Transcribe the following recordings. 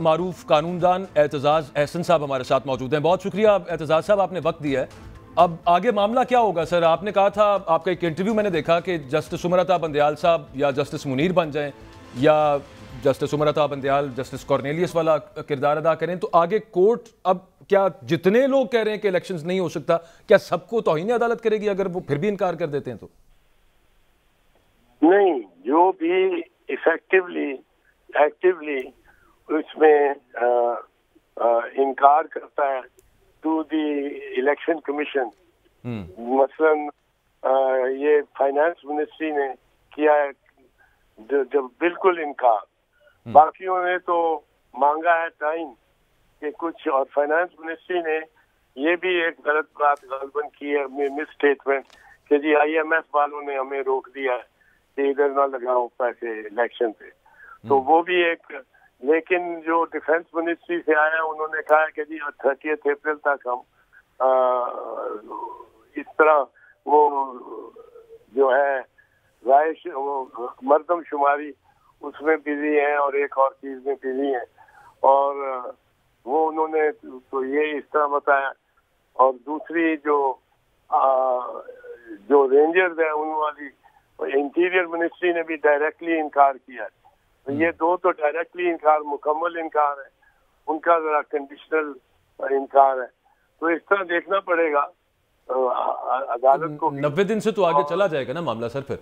मारूफ कानूनदान एतजाज़ अहसन साहब हमारे साथ मौजूद हैं। बहुत शुक्रिया एतजाज़ साहब, आपने वक्त दिया है। अब आगे मामला क्या होगा सर? आपने कहा था, आपका एक इंटरव्यू मैंने देखा कि जस्टिस उमरता बंदयाल साहब या जस्टिस मुनीर बन जाएं या जस्टिस उमरता बंदयाल जस्टिस कॉर्नेलियस वाला किरदार अदा करें, तो आगे कोर्ट अब क्या जितने लोग कह रहे हैं कि इलेक्शंस नहीं हो सकता, क्या सबको तौहीन अदालत करेगी अगर वो फिर भी इनकार कर देते हैं तो? नहीं, जो भी एक्टिवली उसमें इनकार करता है टू द इलेक्शन कमीशन, मसलन ये फाइनेंस मिनिस्ट्री ने किया है जब बिल्कुल इनकार, बाकियों ने तो मांगा है टाइम कि कुछ, और फाइनेंस मिनिस्ट्री ने ये भी एक गलत बात गलबन की है, मिस स्टेटमेंट कि जी IMF वालों ने हमें रोक दिया है कि इधर ना लगाओ पैसे इलेक्शन पे, तो वो भी एक। लेकिन जो डिफेंस मिनिस्ट्री से आया उन्होंने कहा कि जी 30 अप्रैल तक हम इस तरह वो जो है राय मर्दमशुमारी उसमें बिजी हैं और एक और चीज में बिजी हैं, और वो उन्होंने तो ये इस तरह बताया। और दूसरी जो रेंजर्स है उन वाली इंटीरियर मिनिस्ट्री ने भी डायरेक्टली इनकार किया। तो ये दो तो डायरेक्टली इनकार, मुकम्मल इनकार है, उनका जरा कंडीशनल इनकार है। तो इस तरह देखना पड़ेगा अदालत को। 90 दिन से तो आगे चला जाएगा ना मामला सर? फिर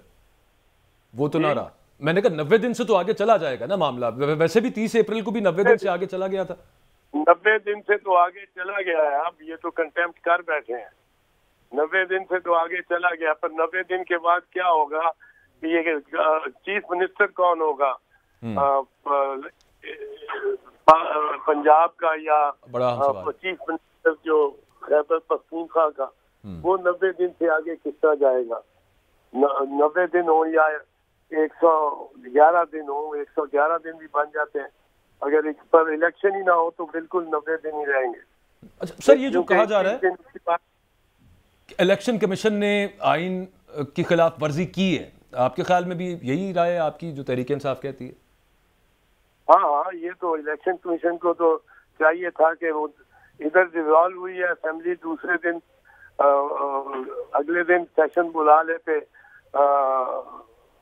वो तो ना रहा। मैंने कहा 90 दिन से तो आगे चला जाएगा ना मामला। वैसे भी 30 अप्रैल को भी 90 दिन से आगे चला गया था। 90 दिन से तो आगे चला गया है। अब ये तो कंटेम्प्ट कर बैठे हैं। 90 दिन से तो आगे चला गया, पर 90 दिन के बाद क्या होगा? ये चीफ मिनिस्टर कौन होगा पंजाब का, या चीफ मिनिस्टर जो खैबर पख्तूनख्वा का, वो 90 दिन से आगे किस तरह जाएगा? 90 दिन हो या 111 दिन हो, 111 दिन भी बन जाते हैं। अगर इस पर इलेक्शन ही ना हो तो बिल्कुल 90 दिन ही रहेंगे। अच्छा सर, ये जो कहा जा रहा है इलेक्शन कमीशन ने आइन की खिलाफ वर्जी की है, आपके ख्याल में भी यही राय है आपकी जो तहरीक इंसाफ कहती है? हाँ, ये तो इलेक्शन कमीशन को तो चाहिए था कि वो इधर डिसॉल्व हुई है असेंबली, दूसरे दिन अगले दिन सेशन बुला लेते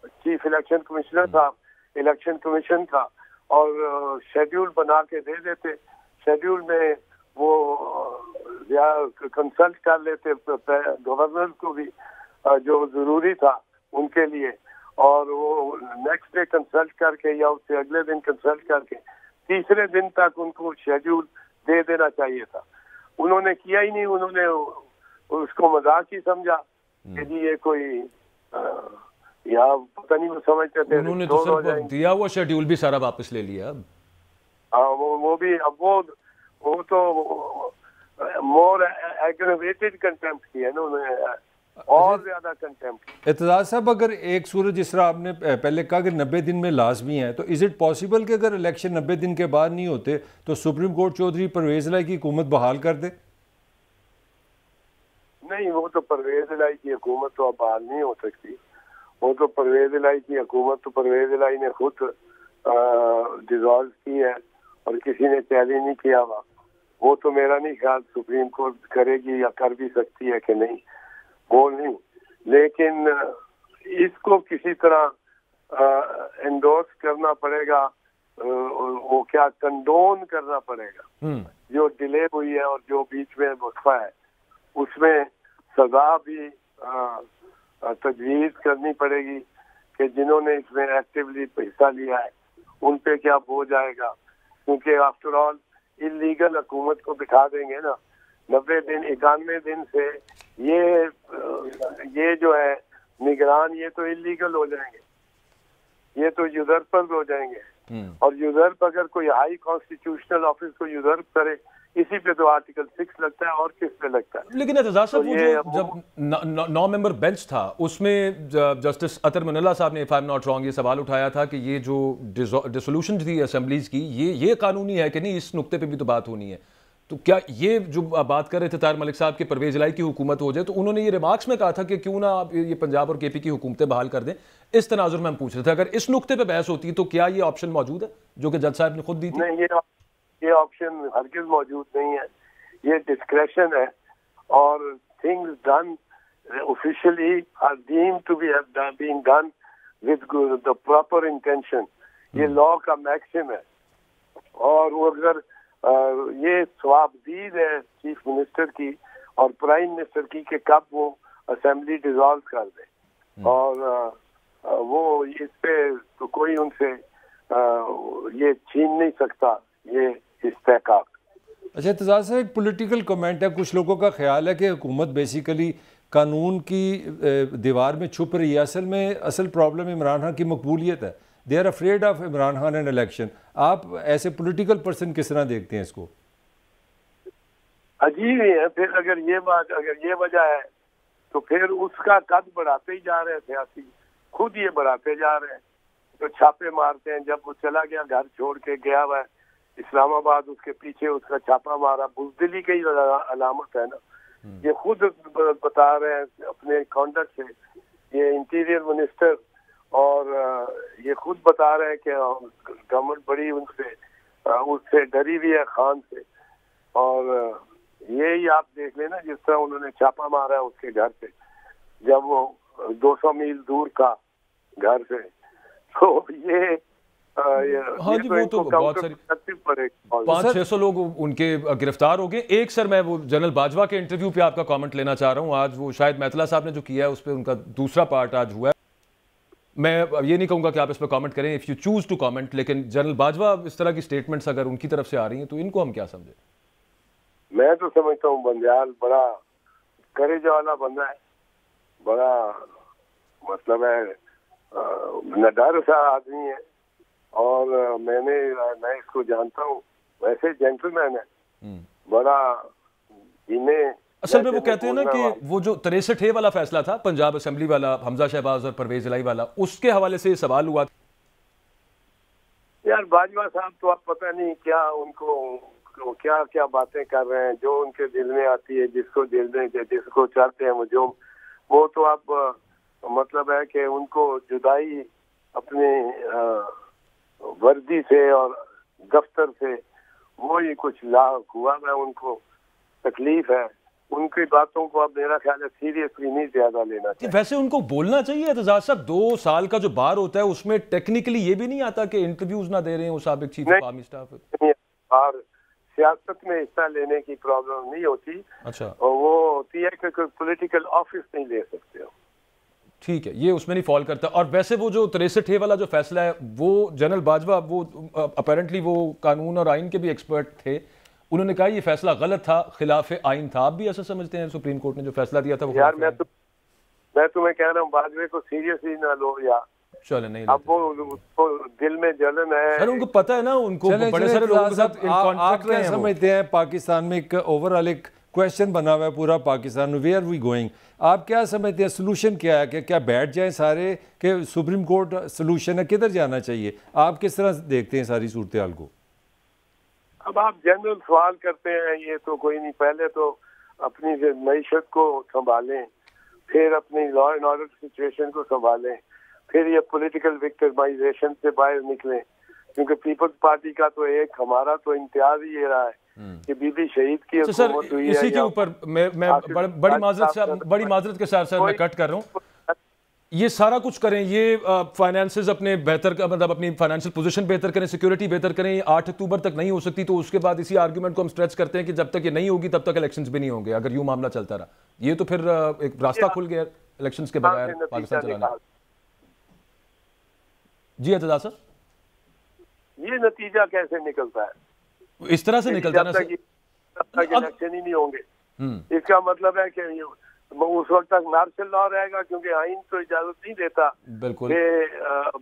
चीफ इलेक्शन कमिश्नर साहब इलेक्शन कमीशन का, और शेड्यूल बना के दे देते। शेड्यूल में वो कंसल्ट कर लेते गवर्नर को भी, जो जरूरी था उनके लिए, और वो नेक्स्ट डे कंसल्ट करके या उससे अगले दिन कंसल्ट करके तीसरे दिन तक उनको शेड्यूल दे देना चाहिए था। उन्होंने किया ही नहीं। उन्होंने उसको मजाक ही समझा कि जी ये कोई या पता नहीं वो समझते थे। उन्होंने तो सिर्फ दिया हुआ शेड्यूल भी सारा वापस ले लिया। अब हाँ, वो भी अब वो तो मोर एग्रेवेटेड कंटेम्प्ट किया ना उन्होंने, और ज्यादा कंटेम्प्ट। एतजाज साहब, अगर एक सूरत जिस तरह आपने पहले कहा कि 90 दिन में लाजमी है, तो इज़ इट पॉसिबल कि अगर इलेक्शन 90 दिन के बाद नहीं होते तो सुप्रीम कोर्ट चौधरी परवेज इलाही की हुकूमत बहाल कर दे? नहीं, वो तो परवेज इलाही की हुकूमत तो अब बहाल नहीं हो सकती। वो तो परवेज इलाही की हुकूमत तो परवेज इलाही ने खुद डिसॉल्व की है और किसी ने चैलेंज नहीं किया हुआ। वो तो मेरा नहीं ख्याल सुप्रीम कोर्ट करेगी या कर भी सकती है कि नहीं, वो नहीं। लेकिन इसको किसी तरह एंडोर्स करना पड़ेगा, वो क्या कंडोन करना पड़ेगा। जो डिले हुई है और जो बीच में वक्फा है उसमें सजा भी तजवीज़ करनी पड़ेगी कि जिन्होंने इसमें एक्टिवली हिस्सा लिया है उन पे क्या हो जाएगा, क्योंकि आफ्टर ऑल इलीगल हुकूमत को बिठा देंगे ना 90 दिन 91 दिन से ये जो है निगरान, ये तो इलीगल हो जाएंगे, ये तो यूजर्पर हो जाएंगे। और यूजर्प अगर कोई हाई कॉन्स्टिट्यूशनल ऑफिस को यूजर्प करे, इसी पे तो आर्टिकल 6 लगता है, और किस पे लगता है? लेकिन एतजाज साहब, वो जब 9 मेंबर बेंच था उसमें जस्टिस अतर मुनल्ला साहब ने, if I am not wrong, ये सवाल उठाया था कि ये जो डिसोल्यूशन थी असेंबलीज की, ये कानूनी है कि नहीं, इस नुक्ते पे भी तो बात होनी है। तो क्या ये जो बात कर रहे थे तार मलिक साहब की परवेज इलाही की हुकूमत हो जाए, तो उन्होंने ये रिमार्क्स में कहा था कि क्यों ना आप ये पंजाब और केपी की हुकूमतें बहाल कर दें। इस तनाजुर में हम पूछ रहे थे, अगर इस नुक्ते पे बहस होती तो क्या ये ऑप्शन मौजूद है जो कि जज साहब ने खुद दी थी? नहीं, ये ये ऑप्शन हरगिज मौजूद नहीं है, ये डिस्क्रेशन है और things done officially are deemed to be being done with the proper intention. ये लॉ का मैक्सिम है और वो अगर ये सवाबदीद है चीफ मिनिस्टर की और प्राइम मिनिस्टर की कि कब वो असेंबली डिसॉल्व कर दे और वो इस पे तो कोई उनसे ये छीन नहीं सकता ये इस्तेहकाक। अच्छा एतजाज़ साहब, एक पॉलिटिकल कमेंट है, कुछ लोगों का ख्याल है कि हुकूमत बेसिकली कानून की दीवार में छुप रही है। असल प्रॉब्लम इमरान खान की मकबूलियत है। They are afraid of Imran Khan and election. आप ऐसे पॉलिटिकल पर्सन किस तरह देखते हैं इसको? अजीब ही है। फिर अगर ये वजह है तो फिर उसका कद बढ़ाते ही जा रहे हैं सियासी, खुद ये बढ़ाते जा रहे हैं। तो छापे मारते हैं, जब वो चला गया घर छोड़ के गया हुआ है इस्लामाबाद, उसके पीछे उसका छापा मारा, बुज़दिली की अलामत है ना। ये खुद बता रहे हैं अपने कॉन्डक्ट से, ये इंटीरियर मिनिस्टर, और ये खुद बता रहे हैं कि गवर्नमेंट बड़ी उससे डरी हुई है खान से। और यही आप देख लेना जिस तरह उन्होंने छापा मारा है उसके घर पे, जब वो 200 मील दूर का घर से। तो ये हाँ जी, वो तो बहुत सारी 500-600 लोग उनके गिरफ्तार हो गए। एक सर मैं वो जनरल बाजवा के इंटरव्यू पे आपका कमेंट लेना चाह रहा हूँ। आज वो शायद मैतला साहब ने जो किया है उस पर उनका दूसरा पार्ट आज हुआ है। मैं ये नहीं कहूँगा कि आप इस पर कमेंट करें, if you choose to comment, लेकिन जनरल बाजवा इस तरह की स्टेटमेंट्स अगर उनकी तरफ से आ रही हैं तो इनको हम क्या समझें? मैं तो समझता हूँ बंदयाल बड़ा करेज वाला बंदा है, बड़ा मतलब है निडर सा आदमी है और मैं इसको जानता हूँ, वैसे जेंटलमैन है, बड़ा इन्हें। असल में वो कहते हैं ना कि वो जो 63A वाला फैसला था पंजाब असेंबली वाला, हमजा शहबाज और परवेज इलाही वाला, उसके हवाले से सवाल हुआ। यार बाजवा साहब तो आप पता नहीं क्या उनको क्या क्या बातें कर रहे हैं, जो उनके दिल में आती है, जिसको चाहते हैं वो तो आप मतलब है कि उनको जुदाई अपने वर्दी से और दफ्तर से वो ही कुछ लाभ हुआ है, उनको तकलीफ है। उनकी बातों को अब मेरा ख्याल है सीरियसली नहीं ज्यादा लेना चाहिए। वैसे उनको बोलना चाहिए एतजाज साहब, 2 साल का जो बार होता है उसमें टेक्निकली ये भी नहीं आता कि इंटरव्यूज ना दे रहे हैं वो साबिक चीफ ऑफ आर्मी स्टाफ। और सियासत में हिस्सा लेने की प्रॉब्लम नहीं होती। अच्छा, और वो होती है कि कोई पॉलिटिकल ऑफिस नहीं ले सकते हो। ठीक है, ये उसमें नहीं फॉल करता। और वैसे वो जो 63A वाला जो फैसला है, वो जनरल बाजवा वो अपेरेंटली वो कानून और आइन के भी एक्सपर्ट थे, उन्होंने कहा ये फैसला गलत था, खिलाफ आइन था। आप भी ऐसा समझते हैं सुप्रीम कोर्ट ने जो फैसला दिया था वो? यार मैं तुम्हें कह रहा हूँ बाजवे को सीरियसली ना लो यार। चले नहीं, अब वो उसको दिल में जलन है। सर उनको पता है ना, उनको बड़े सारे लोगों के साथ इन कॉन्ट्रैक्ट क्या समझते हैं पाकिस्तान में एक ओवरऑल एक क्वेश्चन बना हुआ है पूरा पाकिस्तान में, वेयर आर वी गोइंग? आप क्या समझते हैं सोल्यूशन क्या है? कि क्या बैठ जाएं सारे कि सुप्रीम कोर्ट सोल्यूशन है, किधर जाना चाहिए? आप किस तरह देखते हैं सारी सूरत हाल को? अब आप जनरल सवाल करते हैं, ये तो कोई नहीं। पहले तो अपनी मईशत को संभालें, फिर अपनी लॉ एंड ऑर्डर सिचुएशन को संभालें, फिर ये पॉलिटिकल विक्टिमाइजेशन से बाहर निकलें। क्योंकि पीपल्स पार्टी का तो एक हमारा तो इम्तियाज ही ये रहा है कि बीबी शहीद की हुकूमत हुई है। इसी के ऊपर मैं बड़ी माजरत के साथ सर मैं कट कर रहा हूँ। ये सारा कुछ करें, ये फाइनेंसेस अपने बेहतर मतलब अपनी फाइनेंशियल पोजीशन बेहतर करें, सिक्योरिटी बेहतर करें, 8 अक्टूबर तक नहीं हो सकती तो उसके बाद इसी आर्गुमेंट को हम स्ट्रेच करते हैं कि जब तक ये नहीं होगी तब तक इलेक्शंस भी नहीं होंगे। अगर यूं मामला चलता रहा, ये तो फिर एक रास्ता खुल गया इलेक्शंस के बगैर पाकिस्तान चलाना। जी एतजाज साहब, ये नतीजा कैसे निकलता है? इस तरह से निकलता है ना, इलेक्शन ही नहीं होंगे। इसका मतलब है कि उस वक्त तक मार्शल लॉ रहेगा, क्योंकि आइन तो इजाजत नहीं देता बिल्कुल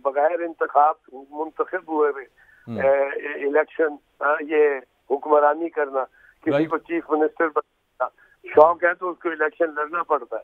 बगैर इंतखाब मुंतखब हुए इलेक्शन ये हुक्मरानी करना। किसी को चीफ मिनिस्टर बनना शौक है तो उसको इलेक्शन लड़ना पड़ता है।